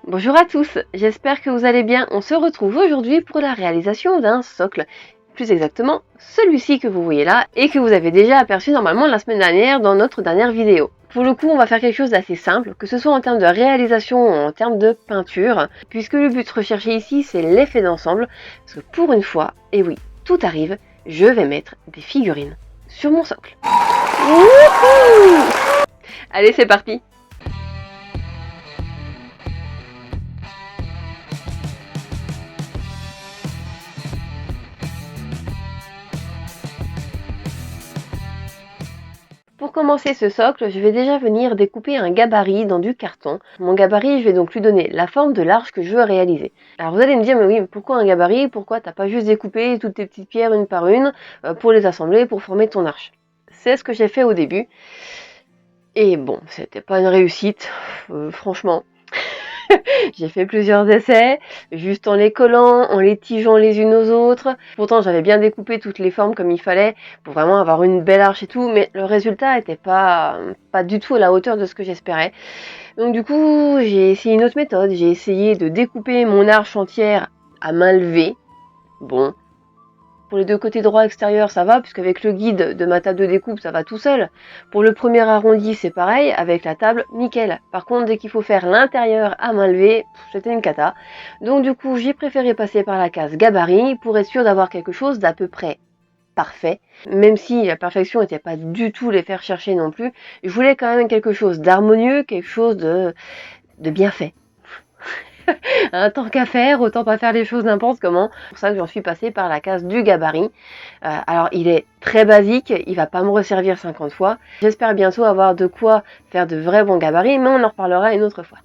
Bonjour à tous, j'espère que vous allez bien. On se retrouve aujourd'hui pour la réalisation d'un socle. Plus exactement, celui-ci que vous voyez là et que vous avez déjà aperçu normalement la semaine dernière dans notre dernière vidéo. Pour le coup, on va faire quelque chose d'assez simple, que ce soit en termes de réalisation ou en termes de peinture, puisque le but recherché ici, c'est l'effet d'ensemble, parce que pour une fois, et oui, tout arrive, je vais mettre des figurines sur mon socle. Wouhou! Allez, c'est parti! Pour commencer ce socle, je vais déjà venir découper un gabarit dans du carton. Mon gabarit, je vais donc lui donner la forme de l'arche que je veux réaliser. Alors vous allez me dire, mais oui, mais pourquoi un gabarit? Pourquoi t'as pas juste découpé toutes tes petites pierres une par une pour les assembler, pour former ton arche? C'est ce que j'ai fait au début. Et bon, c'était pas une réussite, franchement. J'ai fait plusieurs essais, juste en les collant, en les tigeant les unes aux autres. Pourtant, j'avais bien découpé toutes les formes comme il fallait pour vraiment avoir une belle arche et tout, mais le résultat était pas du tout à la hauteur de ce que j'espérais. Donc du coup, j'ai essayé une autre méthode. J'ai essayé de découper mon arche entière à main levée. Bon, pour les deux côtés droit extérieur, ça va, puisqu'avec le guide de ma table de découpe, ça va tout seul. Pour le premier arrondi, c'est pareil, avec la table, nickel. Par contre, dès qu'il faut faire l'intérieur à main levée, c'était une cata. Donc du coup, j'ai préféré passer par la case gabarit pour être sûr d'avoir quelque chose d'à peu près parfait. Même si la perfection n'était pas du tout les faire chercher non plus, je voulais quand même quelque chose d'harmonieux, quelque chose de bien fait. Tant qu'à faire, autant pas faire les choses n'importe comment. C'est pour ça que j'en suis passée par la case du gabarit. Alors il est très basique, il va pas me resservir 50 fois. J'espère bientôt avoir de quoi faire de vrais bons gabarits, mais on en reparlera une autre fois.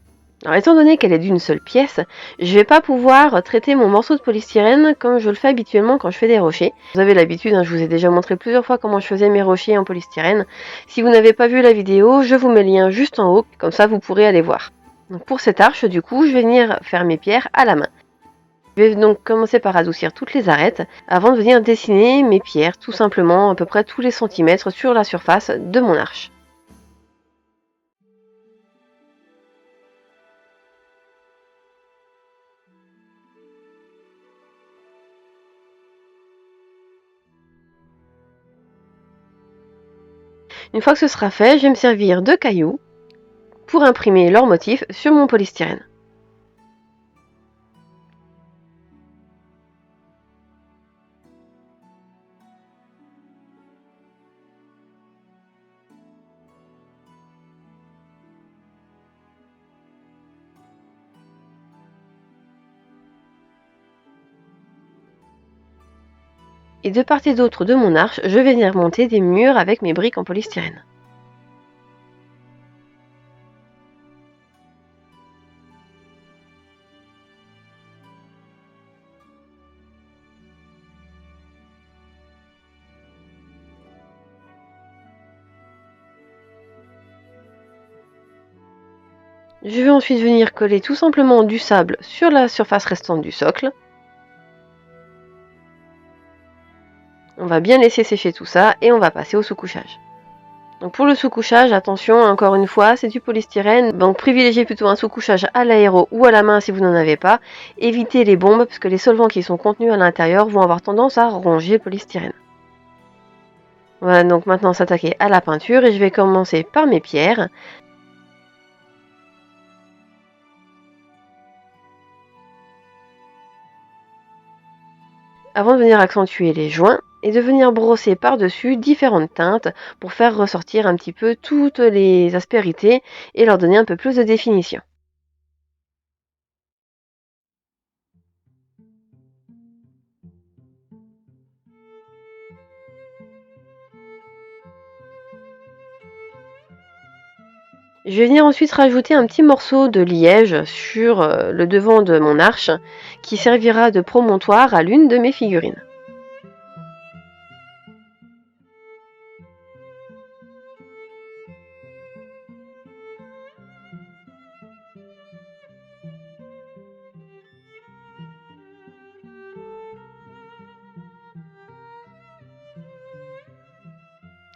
Alors étant donné qu'elle est d'une seule pièce, je vais pas pouvoir traiter mon morceau de polystyrène comme je le fais habituellement quand je fais des rochers. Vous avez l'habitude, je vous ai déjà montré plusieurs fois comment je faisais mes rochers en polystyrène. Si vous n'avez pas vu la vidéo, je vous mets le lien juste en haut, comme ça vous pourrez aller voir. Donc pour cette arche, du coup, je vais venir faire mes pierres à la main. Je vais donc commencer par adoucir toutes les arêtes avant de venir dessiner mes pierres tout simplement à peu près tous les centimètres sur la surface de mon arche. Une fois que ce sera fait, je vais me servir de cailloux pour imprimer leurs motifs sur mon polystyrène. Et de part et d'autre de mon arche, je vais venir monter des murs avec mes briques en polystyrène. Je vais ensuite venir coller tout simplement du sable sur la surface restante du socle. On va bien laisser sécher tout ça et on va passer au sous-couchage. Donc pour le sous-couchage, attention, encore une fois, c'est du polystyrène, donc privilégiez plutôt un sous-couchage à l'aéro ou à la main si vous n'en avez pas. Évitez les bombes parce que les solvants qui sont contenus à l'intérieur vont avoir tendance à ronger le polystyrène. Voilà, donc maintenant s'attaquer à la peinture et je vais commencer par mes pierres. Avant de venir accentuer les joints et de venir brosser par-dessus différentes teintes pour faire ressortir un petit peu toutes les aspérités et leur donner un peu plus de définition. Je vais venir ensuite rajouter un petit morceau de liège sur le devant de mon arche qui servira de promontoire à l'une de mes figurines.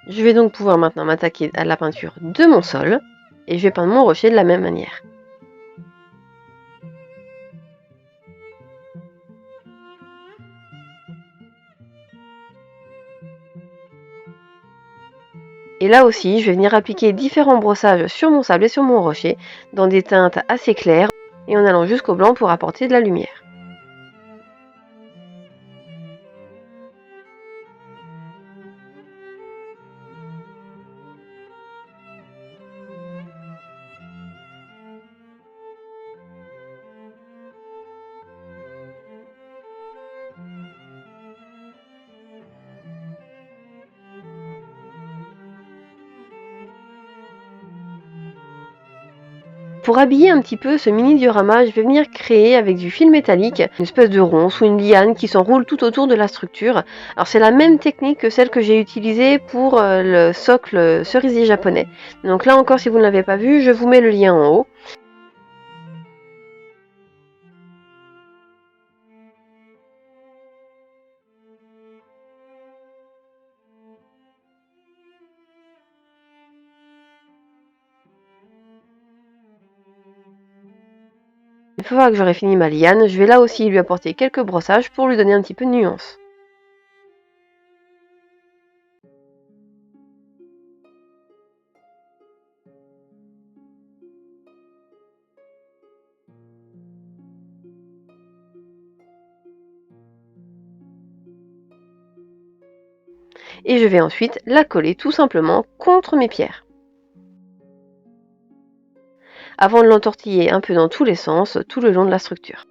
Je vais donc pouvoir maintenant m'attaquer à la peinture de mon sol et je vais peindre mon rocher de la même manière. Et là aussi, je vais venir appliquer différents brossages sur mon sable et sur mon rocher, dans des teintes assez claires, et en allant jusqu'au blanc pour apporter de la lumière. Pour habiller un petit peu ce mini diorama, je vais venir créer avec du fil métallique une espèce de ronce ou une liane qui s'enroule tout autour de la structure. Alors c'est la même technique que celle que j'ai utilisée pour le socle cerisier japonais. Donc là encore, si vous ne l'avez pas vu, je vous mets le lien en haut. Une fois que j'aurai fini ma liane, je vais là aussi lui apporter quelques brossages pour lui donner un petit peu de nuance. Et je vais ensuite la coller tout simplement contre mes pierres. Avant de l'entortiller un peu dans tous les sens, tout le long de la structure.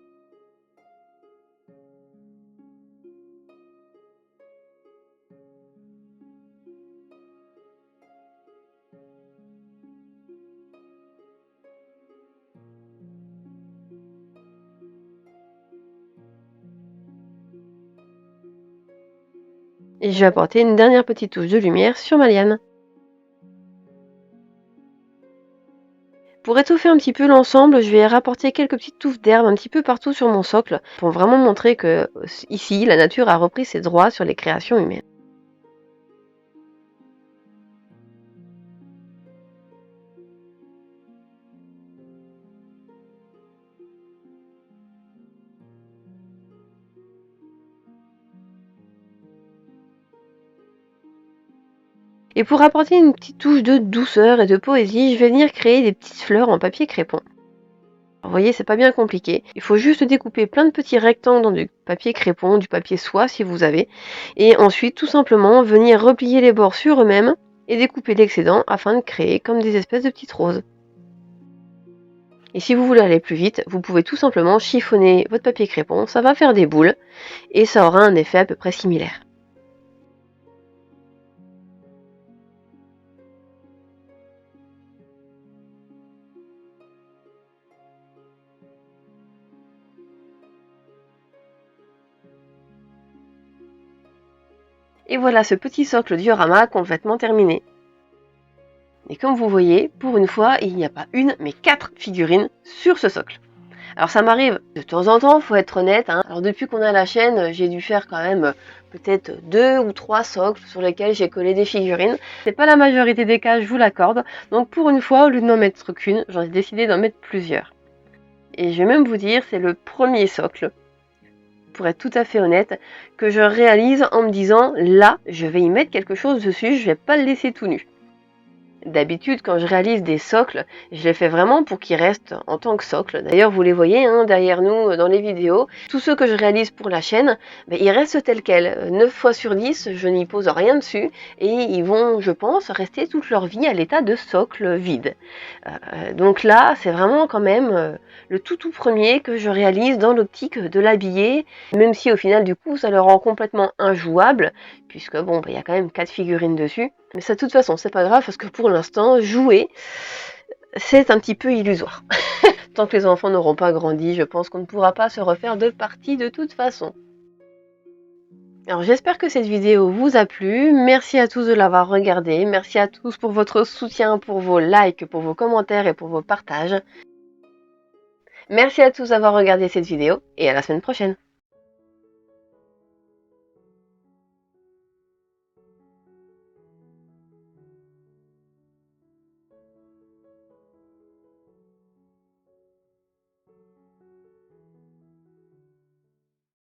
Et je vais apporter une dernière petite touche de lumière sur ma liane. Pour étoffer un petit peu l'ensemble, je vais rapporter quelques petites touffes d'herbe un petit peu partout sur mon socle pour vraiment montrer que ici, la nature a repris ses droits sur les créations humaines. Et pour apporter une petite touche de douceur et de poésie, je vais venir créer des petites fleurs en papier crépon. Vous voyez, c'est pas bien compliqué. Il faut juste découper plein de petits rectangles dans du papier crépon, du papier soie si vous avez, et ensuite tout simplement venir replier les bords sur eux-mêmes et découper l'excédent afin de créer comme des espèces de petites roses. Et si vous voulez aller plus vite, vous pouvez tout simplement chiffonner votre papier crépon, ça va faire des boules et ça aura un effet à peu près similaire. Et voilà ce petit socle diorama complètement terminé. Et comme vous voyez, pour une fois, il n'y a pas une, mais 4 figurines sur ce socle. Alors ça m'arrive de temps en temps, faut être honnête, hein. Alors depuis qu'on a la chaîne, j'ai dû faire quand même peut-être 2 ou 3 socles sur lesquels j'ai collé des figurines. C'est pas la majorité des cas, je vous l'accorde. Donc pour une fois, au lieu de n'en mettre qu'une, j'en ai décidé d'en mettre plusieurs. Et je vais même vous dire, c'est le premier socle, pour être tout à fait honnête, que je réalise en me disant, là, je vais y mettre quelque chose dessus, je vais pas le laisser tout nu. D'habitude, quand je réalise des socles, je les fais vraiment pour qu'ils restent en tant que socle. D'ailleurs, vous les voyez hein, derrière nous dans les vidéos. Tous ceux que je réalise pour la chaîne, ils restent tels quels. 9 fois sur 10, je n'y pose rien dessus et ils vont, je pense, rester toute leur vie à l'état de socle vide. Donc là, c'est vraiment quand même le tout premier que je réalise dans l'optique de l'habiller, même si au final, du coup, ça le rend complètement injouable, puisque bon, il y a quand même 4 figurines dessus. Mais ça, de toute façon, c'est pas grave parce que pour l'instant, jouer, c'est un petit peu illusoire. Tant que les enfants n'auront pas grandi, je pense qu'on ne pourra pas se refaire de partie de toute façon. Alors j'espère que cette vidéo vous a plu. Merci à tous de l'avoir regardée. Merci à tous pour votre soutien, pour vos likes, pour vos commentaires et pour vos partages. Merci à tous d'avoir regardé cette vidéo et à la semaine prochaine.